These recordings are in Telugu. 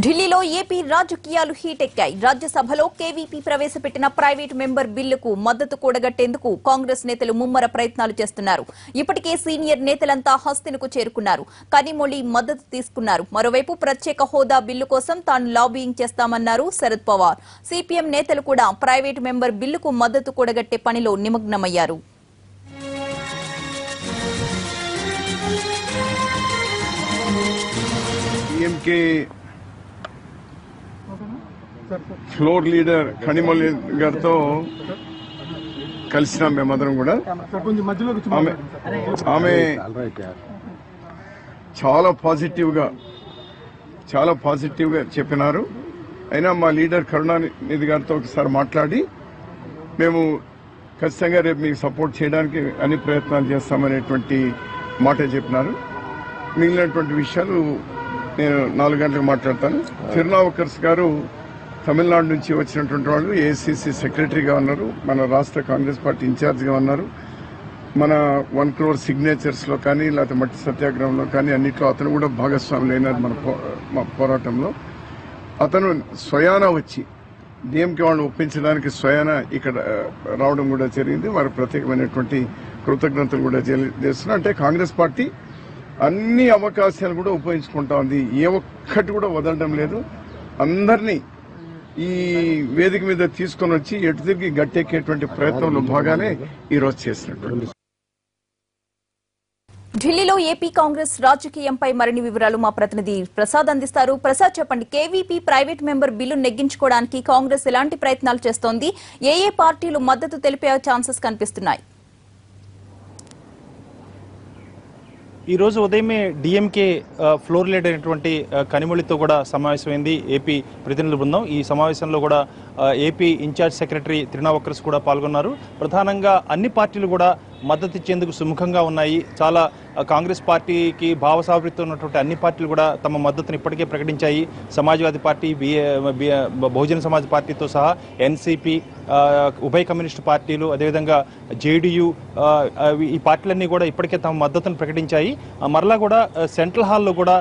ఢిల్లీలో ఏపీ రాజకీయాలు హీట్ ఎక్కాయి. రాజ్యసభలో కేవీపీ ప్రవేశపెట్టిన ప్రైవేట్ మెంబర్ బిల్లుకు మద్దతు కూడగట్టేందుకు కాంగ్రెస్ నేతలు ముమ్మర ప్రయత్నాలు చేస్తున్నారు. ఇప్పటికే సీనియర్ నేతలంతా హస్తినకు చేరుకున్నారు. కనిమొళి మద్దతు తీసుకున్నారు. మరోవైపు ప్రత్యేక హోదా బిల్లు కోసం తాను లాబియింగ్ చేస్తామన్నారు శరద్ పవార్. సిపిఎం నేతలు కూడా ప్రైవేట్ మెంబర్ బిల్లుకు మద్దతు కూడగట్టే పనిలో నిమగ్నమయ్యారు. ఫ్లోర్ లీడర్ కనిమొళి గారితో కలిసిన మేమందరం కూడా ఆమె చాలా పాజిటివ్ గా చెప్పినారు. అయినా మా లీడర్ కరుణానిధి గారితో ఒకసారి మాట్లాడి మేము ఖచ్చితంగా రేపు మీకు సపోర్ట్ చేయడానికి అన్ని ప్రయత్నాలు చేస్తామనేటువంటి మాట చెప్పినారు. మిగిలినటువంటి విషయాలు నేను 4 గంటలకు మాట్లాడతాను. తిరునావుకర్స్ గారు తమిళనాడు నుంచి వచ్చినటువంటి వాళ్ళు ఏఐసిసి సెక్రటరీగా ఉన్నారు. మన రాష్ట్ర కాంగ్రెస్ పార్టీ ఇన్ఛార్జిగా ఉన్నారు. మన 1 crore సిగ్నేచర్స్ లో కానీ లేకపోతే మట్టి సత్యాగ్రహంలో కానీ అన్నింటిలో అతను కూడా భాగస్వాములు అయినారు మన పోరాటంలో. అతను స్వయాన వచ్చి డిఎంకే వాళ్ళని ఒప్పించడానికి స్వయాన ఇక్కడ రావడం కూడా జరిగింది. వారి ప్రత్యేకమైనటువంటి కృతజ్ఞతలు కూడా చేస్తున్నారు. అంటే కాంగ్రెస్ పార్టీ అన్ని అవకాశాలు కూడా ఉపయోగించుకుంటా ఉంది. ఏ ఒక్కటి కూడా వదలడం లేదు. అందరినీ ఈ వేదిక మీద తీసుకొని వచ్చి ఎటు తిరిగి గట్టెక్కేటువంటి ప్రయత్నంలో భాగానే ఈ రోజు చేసినట్టు. ఢిల్లీలో ఏపీ కాంగ్రెస్ రాజకీయంపై మరిన్ని వివరాలు మా ప్రతినిధి ప్రసాద్ అందిస్తారు. ప్రసాద్, చెప్పండి, కేవీపీ ప్రైవేట్ మెంబర్ బిల్లు నెగ్గించుకోవడానికి కాంగ్రెస్ ఎలాంటి ప్రయత్నాలు చేస్తోంది? ఏ పార్టీలు మద్దతు తెలిపే ఛాన్సెస్ కనిపిస్తున్నాయి? ఈ రోజు ఉదయమే డిఎంకే ఫ్లోర్ లీడర్ అయినటువంటి కనిమొళితో కూడా సమావేశమైంది ఏపీ ప్రతినిధుల బృందం. ఈ సమావేశంలో కూడా ఏపీ ఇన్ఛార్జ్ సెక్రటరీ తిరునావుకర్స్ కూడా పాల్గొన్నారు. ప్రధానంగా అన్ని పార్టీలు కూడా మద్దతు ఇచ్చేందుకు సుముఖంగా ఉన్నాయి. చాలా కాంగ్రెస్ పార్టీకి భావసాభివృద్ధి ఉన్నటువంటి అన్ని పార్టీలు కూడా తమ మద్దతును ఇప్పటికే ప్రకటించాయి. సమాజ్వాదీ పార్టీ, బహుజన సమాజ్ పార్టీతో సహా ఎన్సీపీ, ఉభయ కమ్యూనిస్టు పార్టీలు, అదేవిధంగా జేడీయూ, ఈ పార్టీలన్నీ కూడా ఇప్పటికే తమ మద్దతును ప్రకటించాయి. మరలా కూడా సెంట్రల్ హాల్లో కూడా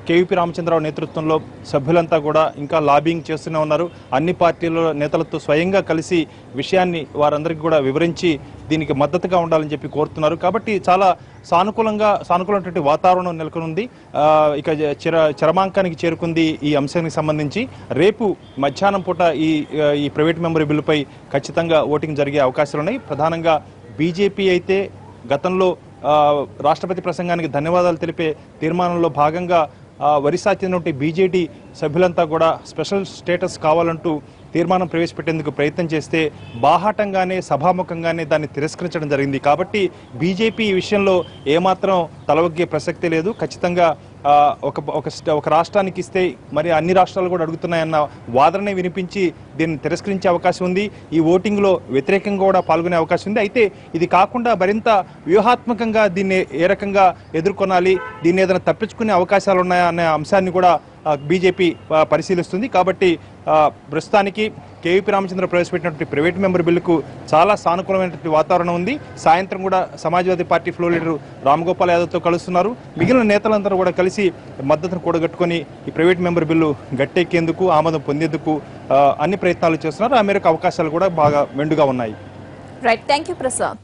కేవీపీ రామచంద్రరావు నేతృత్వంలో సభ్యులంతా కూడా ఇంకా లాబింగ్ చేస్తూనే ఉన్నారు. అన్ని పార్టీల నేతలతో స్వయంగా కలిసి విషయాన్ని వారందరికీ కూడా వివరించి దీనికి మద్దతుగా ఉండాలని చెప్పి కోరుతున్నారు. కాబట్టి చాలా సానుకూలమైనటువంటి వాతావరణం నెలకొనుంది. ఇక చరమాంకానికి చేరుకుంది ఈ అంశానికి సంబంధించి. రేపు మధ్యాహ్నం పూట ఈ ప్రైవేట్ మెంబర్ బిల్లుపై ఖచ్చితంగా ఓటింగ్ జరిగే అవకాశాలు ఉన్నాయి. ప్రధానంగా బీజేపీ అయితే గతంలో రాష్ట్రపతి ప్రసంగానికి ధన్యవాదాలు తెలిపే తీర్మానంలో భాగంగా ఒరిస్సా చెందిన బీజేడీ సభ్యులంతా కూడా స్పెషల్ స్టేటస్ కావాలంటూ తీర్మానం ప్రవేశపెట్టేందుకు ప్రయత్నం చేస్తే బాహాటంగానే సభాముఖంగానే దాన్ని తిరస్కరించడం జరిగింది. కాబట్టి బీజేపీ ఈ విషయంలో ఏమాత్రం తలవగ్గే ప్రసక్తే లేదు. ఖచ్చితంగా ఒక రాష్ట్రానికి ఇస్తే మరి అన్ని రాష్ట్రాలు కూడా అడుగుతున్నాయన్న వాదననే వినిపించి దీన్ని తిరస్కరించే అవకాశం ఉంది. ఈ ఓటింగ్లో వ్యతిరేకంగా కూడా పాల్గొనే అవకాశం ఉంది. అయితే ఇది కాకుండా మరింత వ్యూహాత్మకంగా దీన్ని ఏ రకంగా ఎదుర్కొనాలి, దీన్ని ఏదైనా తప్పించుకునే అవకాశాలు ఉన్నాయా అనే అంశాన్ని కూడా బీజేపీ పరిశీలిస్తుంది. కాబట్టి ప్రస్తుతానికి కేవీపీ రామచంద్ర ప్రవేశపెట్టినటువంటి ప్రైవేట్ మెంబర్ బిల్లుకు చాలా సానుకూలమైనటువంటి వాతావరణం ఉంది. సాయంత్రం కూడా Samajwadi party floor leader Ramgopal యాదవ్తో కలుస్తున్నారు. మిగిలిన నేతలందరూ కూడా కలిసి మద్దతును కూడగట్టుకుని ఈ ప్రైవేట్ మెంబర్ బిల్లు గట్టెక్కేందుకు, ఆమోదం పొందేందుకు అన్ని ప్రయత్నాలు చేస్తున్నారు. ఆ మేరకు అవకాశాలు కూడా బాగా మెండుగా ఉన్నాయి. Right, thank you Prasad.